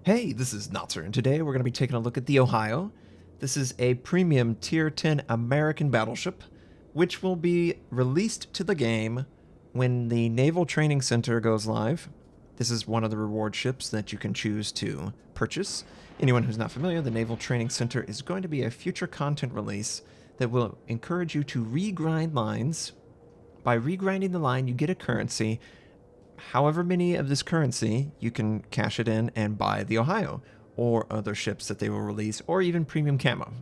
Hey, this is Notser, and today we're going to be taking a look at the Ohio. This is a premium Tier 10 American battleship, which will be released to the game when the Naval Training Center goes live. This is one of the reward ships that you can choose to purchase. Anyone who's not familiar, the Naval Training Center is going to be a future content release that will encourage you to regrind lines. By regrinding the line, you get a currency. However many of this currency, you can cash it in and buy the Ohio, or other ships that they will release, or even premium camo.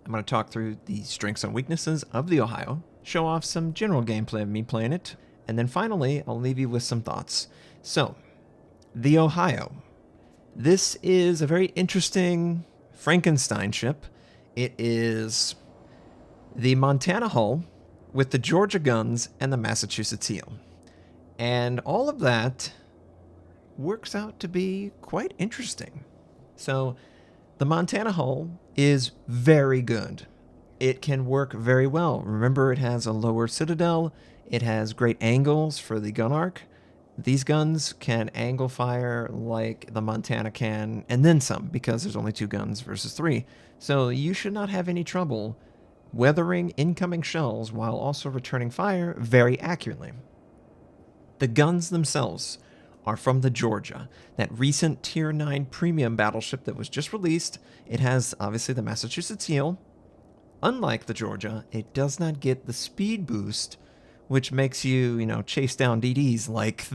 I'm going to talk through the strengths and weaknesses of the Ohio, show off some general gameplay of me playing it, and then finally, I'll leave you with some thoughts. So, the Ohio. This is a very interesting Frankenstein ship. It is the Montana hull with the Georgia guns and the Massachusetts heel. And all of that works out to be quite interesting. So the Montana hull is very good. It can work very well. Remember, it has a lower citadel. It has great angles for the gun arc. These guns can angle fire like the Montana can, and then some, because there's only 2 guns versus 3. So you should not have any trouble weathering incoming shells while also returning fire very accurately. The guns themselves are from the Georgia, that recent Tier 9 premium battleship that was just released. It has, obviously, the Massachusetts heel. Unlike the Georgia, it does not get the speed boost, which makes you, chase down DDs like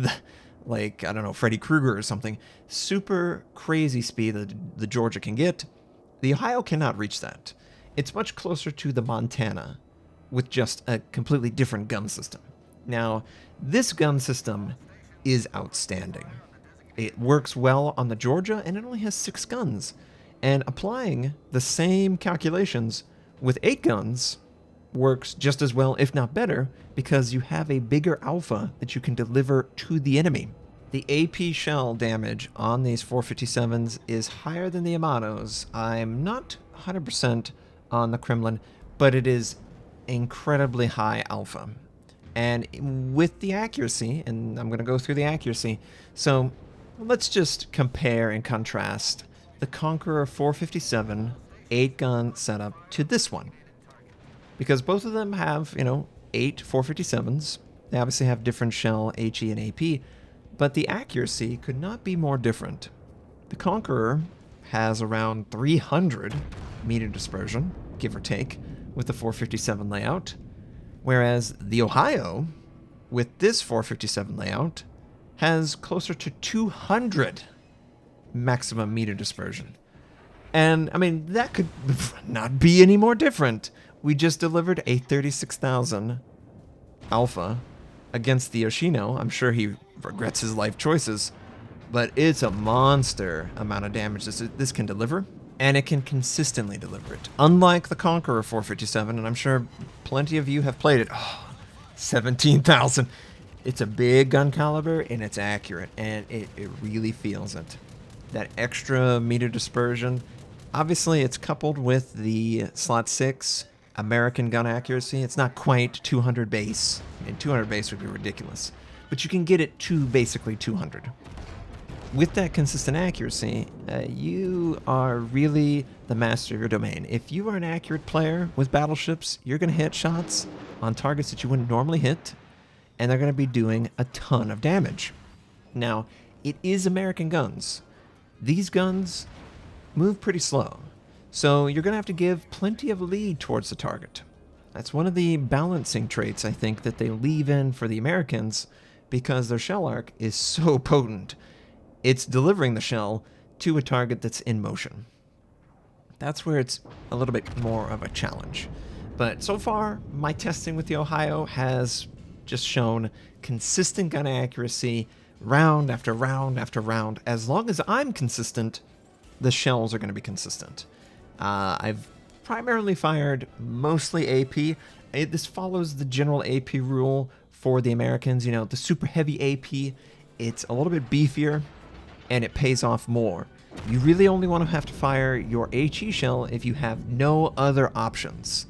I don't know, Freddy Krueger or something. Super crazy speed that the Georgia can get. The Ohio cannot reach that. It's much closer to the Montana, with just a completely different gun system. Now, this gun system is outstanding. It works well on the Georgia, and it only has 6 guns. And applying the same calculations with 8 guns works just as well, if not better, because you have a bigger alpha that you can deliver to the enemy. The AP shell damage on these 457s is higher than the Amatos. I'm not 100% on the Kremlin, but it is incredibly high alpha. And with the accuracy, and I'm going to go through the accuracy, so let's just compare and contrast the Conqueror 457 8-gun setup to this one. Because both of them have, 8 457s. They obviously have different shell, HE, and AP, but the accuracy could not be more different. The Conqueror has around 300 meter dispersion, give or take, with the 457 layout. Whereas the Ohio, with this 457 layout, has closer to 200 maximum meter dispersion. And, that could not be any more different. We just delivered a 36,000 alpha against the Yoshino. I'm sure he regrets his life choices, but it's a monster amount of damage this can deliver. And it can consistently deliver it. Unlike the Conqueror 457, and I'm sure plenty of you have played it. 17,000. It's a big gun caliber, and it's accurate, and it really feels it. That extra meter dispersion, obviously it's coupled with the slot 6 American gun accuracy. It's not quite 200 base. 200 base would be ridiculous. But you can get it to basically 200. With that consistent accuracy, you are really the master of your domain. If you are an accurate player with battleships, you're going to hit shots on targets that you wouldn't normally hit, and they're going to be doing a ton of damage. Now, it is American guns. These guns move pretty slow, so you're going to have to give plenty of lead towards the target. That's one of the balancing traits, I think, that they leave in for the Americans, because their shell arc is so potent. It's delivering the shell to a target that's in motion. That's where it's a little bit more of a challenge. But so far, my testing with the Ohio has just shown consistent gun accuracy round after round after round. As long as I'm consistent, the shells are going to be consistent. I've primarily fired mostly AP. This follows the general AP rule for the Americans. The super heavy AP, it's a little bit beefier, and it pays off more. You really only want to have to fire your HE shell if you have no other options.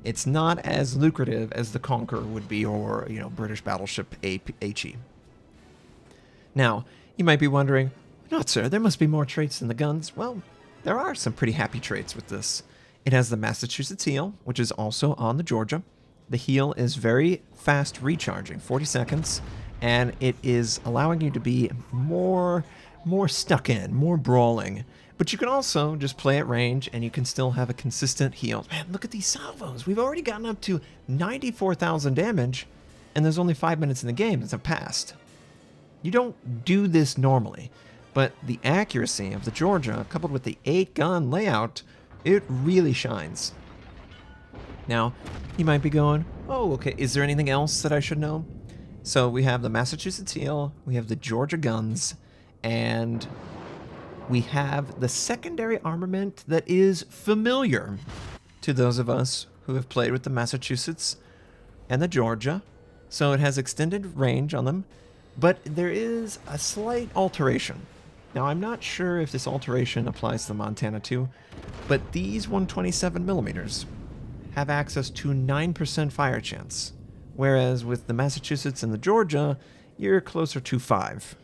It's not as lucrative as the Conqueror would be, or, British battleship HE. Now, you might be wondering, Notser, there must be more traits than the guns. Well, there are some pretty happy traits with this. It has the Massachusetts heal, which is also on the Georgia. The heal is very fast recharging, 40 seconds, and it is allowing you to be more stuck in, more brawling. But you can also just play at range, and you can still have a consistent heal. Man, look at these salvos. We've already gotten up to 94,000 damage, and there's only 5 minutes in the game that have passed. You don't do this normally, but the accuracy of the Georgia, coupled with the 8-gun layout, it really shines. Now, you might be going, oh, okay, is there anything else that I should know? So we have the Massachusetts heal, we have the Georgia guns, and we have the secondary armament that is familiar to those of us who have played with the Massachusetts and the Georgia. So it has extended range on them, but there is a slight alteration. Now, I'm not sure if this alteration applies to the Montana too, but these 127 millimeters have access to 9% fire chance, whereas with the Massachusetts and the Georgia, you're closer to 5,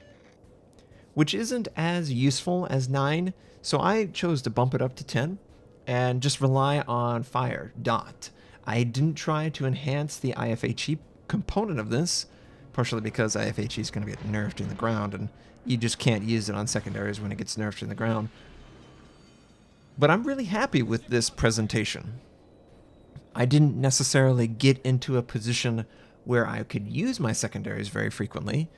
which isn't as useful as 9, so I chose to bump it up to 10 and just rely on fire, dot. I didn't try to enhance the IFHE component of this, partially because IFHE is going to get nerfed in the ground, and you just can't use it on secondaries when it gets nerfed in the ground. But I'm really happy with this presentation. I didn't necessarily get into a position where I could use my secondaries very frequently,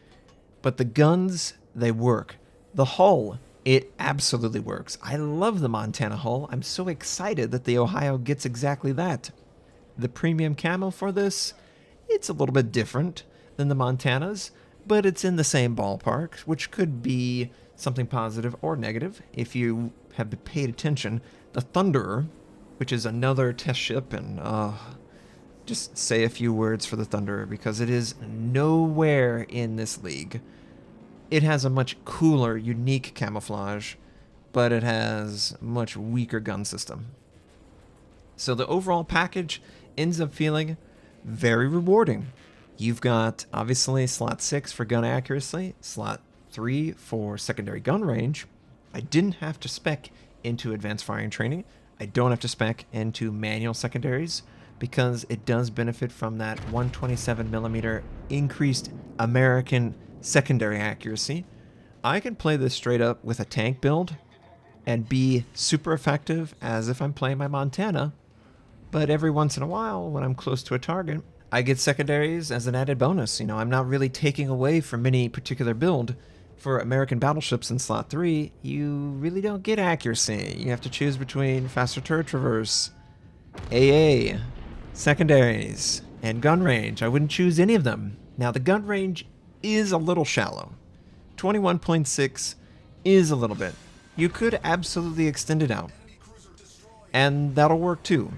but the guns, they work. The hull, it absolutely works. I love the Montana hull. I'm so excited that the Ohio gets exactly that. The premium camo for this, it's a little bit different than the Montanas, but it's in the same ballpark, which could be something positive or negative if you have paid attention. The Thunderer, which is another test ship, and just say a few words for the Thunderer because it is nowhere in this league. It has a much cooler, unique camouflage, but it has a much weaker gun system. So the overall package ends up feeling very rewarding. You've got, obviously, slot 6 for gun accuracy, slot 3 for secondary gun range. I didn't have to spec into advanced firing training. I don't have to spec into manual secondaries because it does benefit from that 127mm increased American secondary accuracy. I can play this straight up with a tank build and be super effective as if I'm playing my Montana, but every once in a while when I'm close to a target, I get secondaries as an added bonus. You know, I'm not really taking away from any particular build. For American battleships in slot 3, you really don't get accuracy. You have to choose between faster turret traverse, AA, secondaries, and gun range. I wouldn't choose any of them. Now, the gun range is a little shallow. 21.6 is a little bit. You could absolutely extend it out, and that'll work too.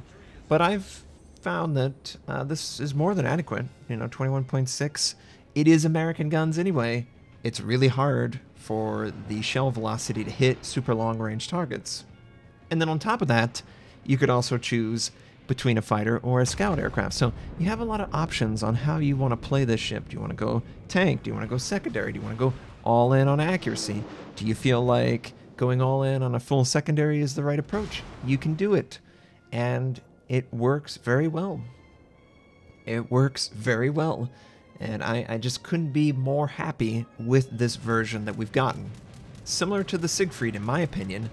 But I've found that this is more than adequate. You know, 21.6, it is American guns anyway. It's really hard for the shell velocity to hit super long-range targets. And then on top of that, you could also choose between a fighter or a scout aircraft. So you have a lot of options on how you want to play this ship. Do you want to go tank? Do you want to go secondary? Do you want to go all in on accuracy? Do you feel like going all in on a full secondary is the right approach? You can do it. And it works very well. It works very well. And I just couldn't be more happy with this version that we've gotten. Similar to the Siegfried, in my opinion,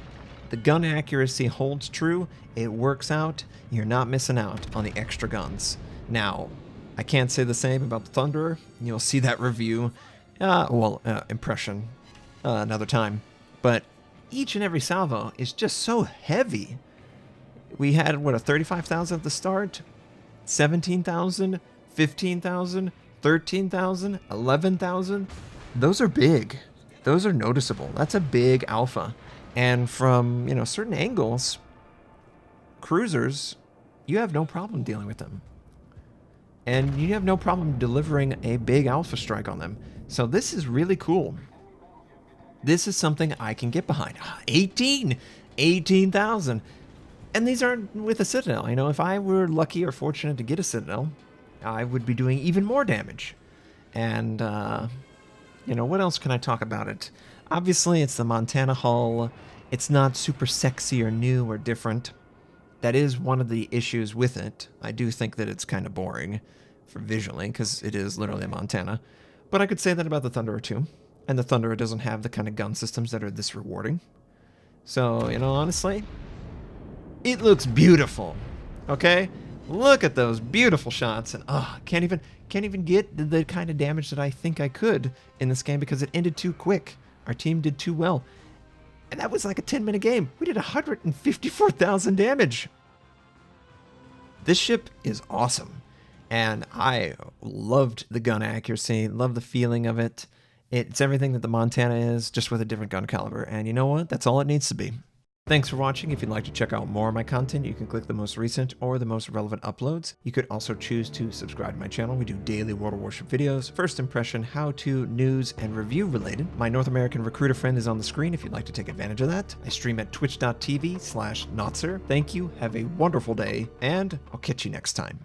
the gun accuracy holds true, it works out, you're not missing out on the extra guns. Now, I can't say the same about the Thunderer. You'll see that review, impression, another time. But each and every salvo is just so heavy. We had, a 35,000 at the start, 17,000, 15,000, 13,000, 11,000. Those are big. Those are noticeable. That's a big alpha. And from, certain angles, cruisers, you have no problem dealing with them. And you have no problem delivering a big alpha strike on them. So this is really cool. This is something I can get behind. 18,000. And these aren't with a Citadel. If I were lucky or fortunate to get a Citadel, I would be doing even more damage. And, what else can I talk about it? Obviously, it's the Montana hull. It's not super sexy or new or different. That is one of the issues with it. I do think that it's kind of boring for visually, because it is literally a Montana. But I could say that about the Thunderer too. And the Thunderer doesn't have the kind of gun systems that are this rewarding. So, you know, honestly, it looks beautiful. Okay? Look at those beautiful shots, and can't even get the kind of damage that I think I could in this game because it ended too quick. Our team did too well. And that was like a 10-minute game. We did 154,000 damage. This ship is awesome. And I loved the gun accuracy, love the feeling of it. It's everything that the Montana is, just with a different gun caliber. And you know what? That's all it needs to be. Thanks for watching. If you'd like to check out more of my content, you can click the most recent or the most relevant uploads. You could also choose to subscribe to my channel. We do daily World of Warship videos, first impression, how-to, news, and review related. My North American recruiter friend is on the screen if you'd like to take advantage of that. I stream at twitch.tv/Notser. Thank you, have a wonderful day, and I'll catch you next time.